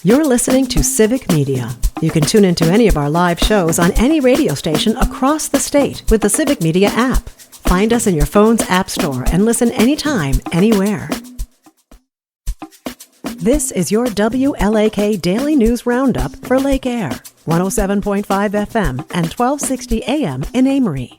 You're listening to Civic Media. You can tune into any of our live shows on any radio station across the state with the Civic Media app. Find us in your phone's app store and listen anytime, anywhere. This is your WLAK Daily News Roundup for Lake Air, 107.5 FM and 1260 AM in Amory.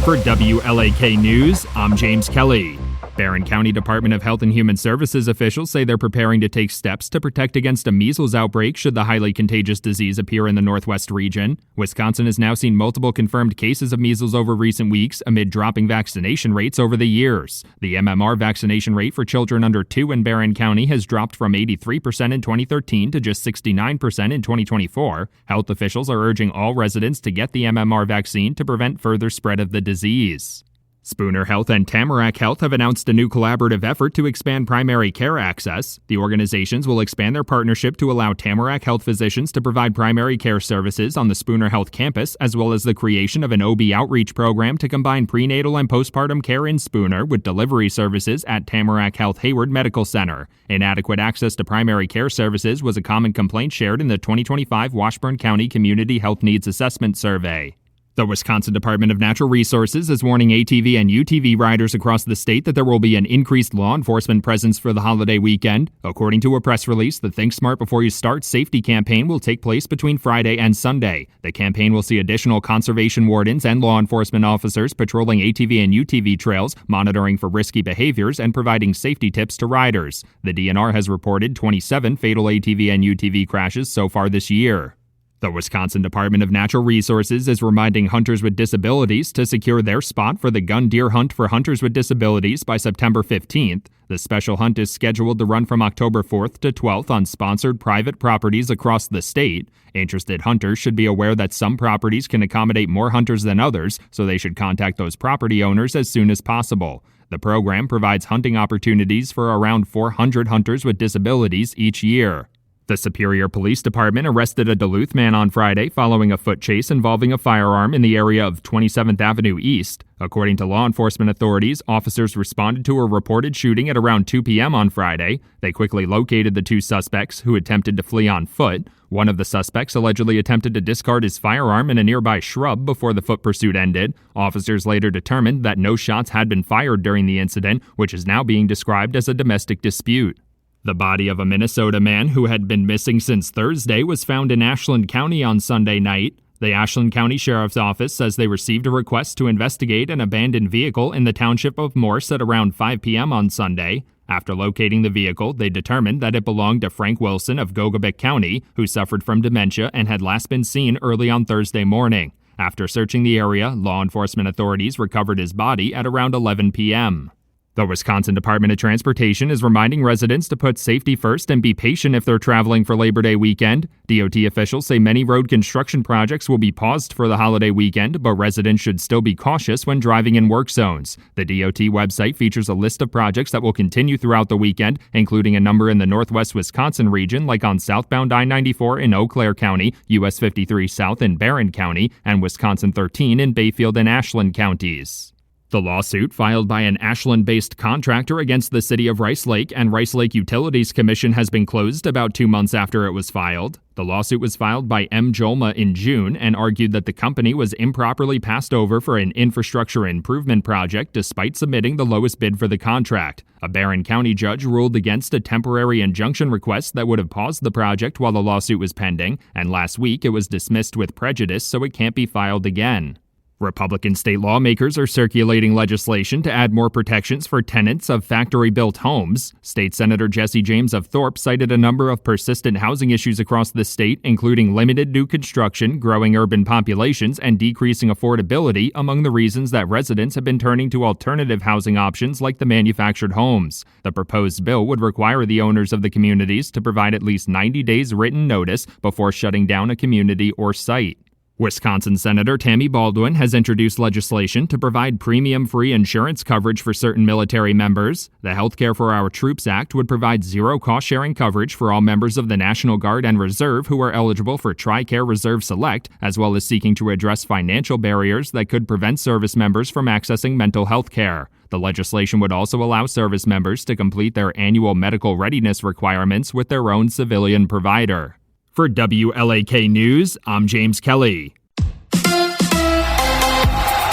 For WLAK News, I'm James Kelly. Barron County Department of Health and Human Services officials say they're preparing to take steps to protect against a measles outbreak should the highly contagious disease appear in the Northwest region. Wisconsin has now seen multiple confirmed cases of measles over recent weeks amid dropping vaccination rates over the years. The MMR vaccination rate for children under 2 in Barron County has dropped from 83% in 2013 to just 69% in 2024. Health officials are urging all residents to get the MMR vaccine to prevent further spread of the disease. Spooner Health and Tamarack Health have announced a new collaborative effort to expand primary care access. The organizations will expand their partnership to allow Tamarack Health physicians to provide primary care services on the Spooner Health campus, as well as the creation of an OB outreach program to combine prenatal and postpartum care in Spooner with delivery services at Tamarack Health Hayward Medical Center. Inadequate access to primary care services was a common complaint shared in the 2025 Washburn County Community Health Needs Assessment Survey. The Wisconsin Department of Natural Resources is warning ATV and UTV riders across the state that there will be an increased law enforcement presence for the holiday weekend. According to a press release, the Think Smart Before You Start safety campaign will take place between Friday and Sunday. The campaign will see additional conservation wardens and law enforcement officers patrolling ATV and UTV trails, monitoring for risky behaviors, and providing safety tips to riders. The DNR has reported 27 fatal ATV and UTV crashes so far this year. The Wisconsin Department of Natural Resources is reminding hunters with disabilities to secure their spot for the gun deer hunt for hunters with disabilities by September 15th. The special hunt is scheduled to run from October 4th to 12th on sponsored private properties across the state. Interested hunters should be aware that some properties can accommodate more hunters than others, so they should contact those property owners as soon as possible. The program provides hunting opportunities for around 400 hunters with disabilities each year. The Superior Police Department arrested a Duluth man on Friday following a foot chase involving a firearm in the area of 27th Avenue East. According to law enforcement authorities, officers responded to a reported shooting at around 2 p.m. on Friday. They quickly located the two suspects who attempted to flee on foot. One of the suspects allegedly attempted to discard his firearm in a nearby shrub before the foot pursuit ended. Officers later determined that no shots had been fired during the incident, which is now being described as a domestic dispute. The body of a Minnesota man who had been missing since Thursday was found in Ashland County on Sunday night. The Ashland County Sheriff's Office says they received a request to investigate an abandoned vehicle in the township of Morse at around 5 p.m. on Sunday. After locating the vehicle, they determined that it belonged to Frank Wilson of Gogabic County, who suffered from dementia and had last been seen early on Thursday morning. After searching the area, law enforcement authorities recovered his body at around 11 p.m. The Wisconsin Department of Transportation is reminding residents to put safety first and be patient if they're traveling for Labor Day weekend. DOT officials say many road construction projects will be paused for the holiday weekend, but residents should still be cautious when driving in work zones. The DOT website features a list of projects that will continue throughout the weekend, including a number in the northwest Wisconsin region, like on southbound I-94 in Eau Claire County, US 53 South in Barron County, and Wisconsin 13 in Bayfield and Ashland counties. The lawsuit filed by an Ashland-based contractor against the City of Rice Lake and Rice Lake Utilities Commission has been closed about 2 months after it was filed. The lawsuit was filed by M. Jolma in June and argued that the company was improperly passed over for an infrastructure improvement project despite submitting the lowest bid for the contract. A Barron County judge ruled against a temporary injunction request that would have paused the project while the lawsuit was pending, and last week it was dismissed with prejudice, so it can't be filed again. Republican state lawmakers are circulating legislation to add more protections for tenants of factory-built homes. State Senator Jesse James of Thorpe cited a number of persistent housing issues across the state, including limited new construction, growing urban populations, and decreasing affordability among the reasons that residents have been turning to alternative housing options like the manufactured homes. The proposed bill would require the owners of the communities to provide at least 90 days written notice before shutting down a community or site. Wisconsin Senator Tammy Baldwin has introduced legislation to provide premium-free insurance coverage for certain military members. The Healthcare for Our Troops Act would provide zero cost-sharing coverage for all members of the National Guard and Reserve who are eligible for TRICARE Reserve Select, as well as seeking to address financial barriers that could prevent service members from accessing mental health care. The legislation would also allow service members to complete their annual medical readiness requirements with their own civilian provider. For WLAK News, I'm James Kelly.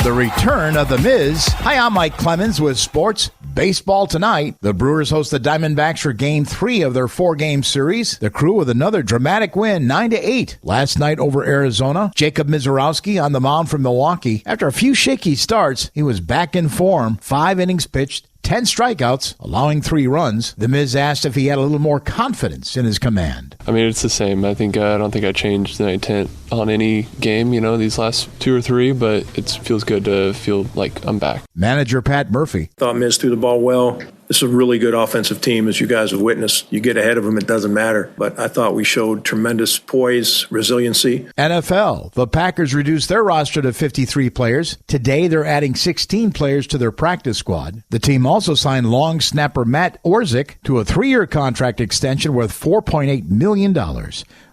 The return of The Miz. Hi, I'm Mike Clemens with sports. Baseball tonight. The Brewers host the Diamondbacks for Game 3 of their 4-game series. The Crew with another dramatic win, 9-8. Last night over Arizona, Jacob Mizorowski on the mound from Milwaukee. After a few shaky starts, he was back in form. 5 innings pitched, 10 strikeouts, allowing 3 runs. The Miz asked if he had a little more confidence in his command. I mean, it's the same. I don't think I changed the intent on any game, these last 2 or 3, but it feels good to feel like I'm back. Manager Pat Murphy. Thought Miz threw the ball well. This is a really good offensive team, as you guys have witnessed. You get ahead of them, it doesn't matter. But I thought we showed tremendous poise, resiliency. NFL. The Packers reduced their roster to 53 players. Today, they're adding 16 players to their practice squad. The team also signed long snapper Matt Orzik to a 3-year contract extension worth $4.8 million.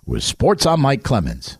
With Sports, I'm Mike Clemens.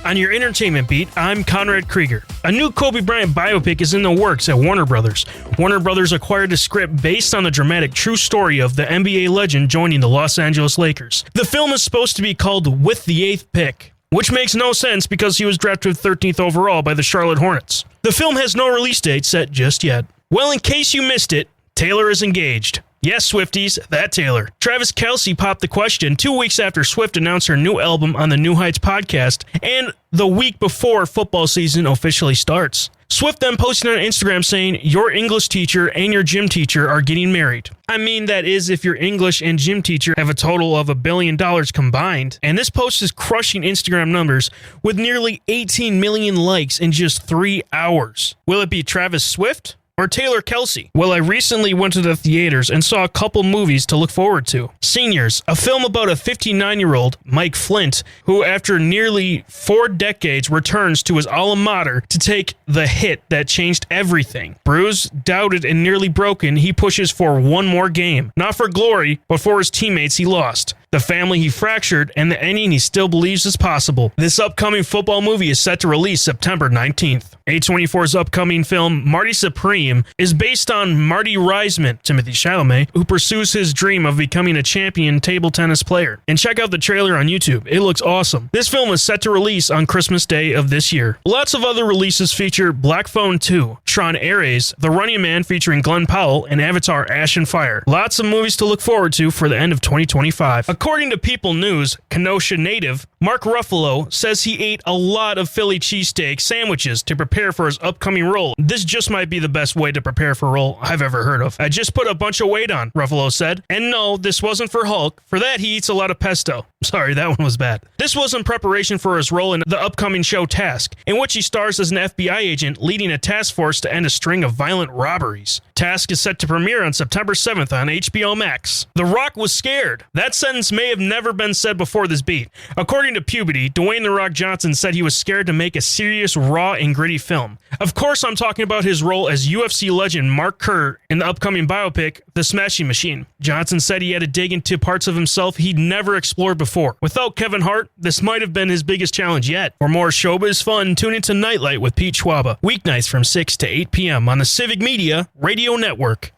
On your entertainment beat, I'm Conrad Krieger. A new Kobe Bryant biopic is in the works at Warner Brothers. Warner Brothers acquired a script based on the dramatic true story of the NBA legend joining the Los Angeles Lakers. The film is supposed to be called With the 8th Pick, which makes no sense because he was drafted 13th overall by the Charlotte Hornets. The film has no release date set just yet. Well, in case you missed it, Taylor is engaged. Yes, Swifties, that Taylor. Travis Kelce popped the question 2 weeks after Swift announced her new album on the New Heights podcast and the week before football season officially starts. Swift then posted on Instagram saying, "Your English teacher and your gym teacher are getting married." I mean, that is if your English and gym teacher have a total of $1 billion combined. And this post is crushing Instagram numbers with nearly 18 million likes in just 3 hours. Will it be Travis Swift or Taylor Kelce? Well, I recently went to the theaters and saw a couple movies to look forward to. Seniors, a film about a 59-year-old, Mike Flint, who after nearly 4 decades returns to his alma mater to take the hit that changed everything. Bruised, doubted, and nearly broken, he pushes for one more game. Not for glory, but for his teammates he lost, the family he fractured, and the ending he still believes is possible. This upcoming football movie is set to release September 19th. A24's upcoming film, Marty Supreme, is based on Marty Reisman, Timothy Chalamet, who pursues his dream of becoming a champion table tennis player. And check out the trailer on YouTube. It looks awesome. This film is set to release on Christmas Day of this year. Lots of other releases feature Black Phone 2, Tron Ares, The Running Man featuring Glenn Powell, and Avatar Ash and Fire. Lots of movies to look forward to for the end of 2025. According to People News, Kenosha native Mark Ruffalo says he ate a lot of Philly cheesesteak sandwiches to prepare for his upcoming role. This just might be the best way to prepare for a role I've ever heard of. I just put a bunch of weight on, Ruffalo said. And no, this wasn't for Hulk. For that, he eats a lot of pesto. Sorry, that one was bad. This was in preparation for his role in the upcoming show Task, in which he stars as an FBI agent leading a task force to end a string of violent robberies. Task is set to premiere on September 7th on HBO Max. The Rock was scared. That sentence may have never been said before this beat. According to Puberty, Dwayne "The Rock" Johnson said he was scared to make a serious, raw, and gritty film. Of course, I'm talking about his role as UFC legend Mark Kerr in the upcoming biopic, The Smashing Machine. Johnson said he had to dig into parts of himself he'd never explored before. Without Kevin Hart, this might have been his biggest challenge yet. For more showbiz fun, tune into Nightlight with Pete Schwaba, weeknights from 6 to 8 p.m. on the Civic Media Radio Network.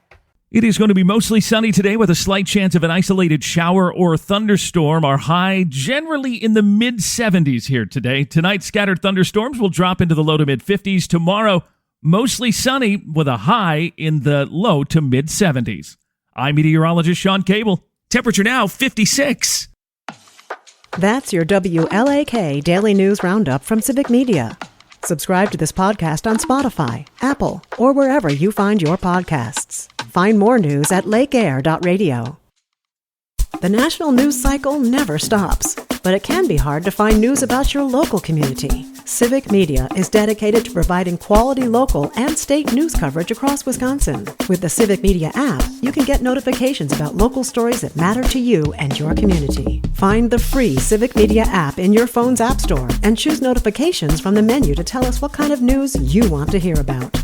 It is going to be mostly sunny today with a slight chance of an isolated shower or thunderstorm. Our high generally in the mid-70s here today. Tonight, scattered thunderstorms will drop into the low to mid-50s. Tomorrow, mostly sunny with a high in the low to mid-70s. I'm meteorologist Sean Cable. Temperature now 56. That's your WLAK Daily News Roundup from Civic Media. Subscribe to this podcast on Spotify, Apple, or wherever you find your podcasts. Find more news at lakeair.radio. The national news cycle never stops. but it can be hard to find news about your local community. Civic Media is dedicated to providing quality local and state news coverage across Wisconsin. With the Civic Media app, you can get notifications about local stories that matter to you and your community. Find the free Civic Media app in your phone's app store and choose notifications from the menu to tell us what kind of news you want to hear about.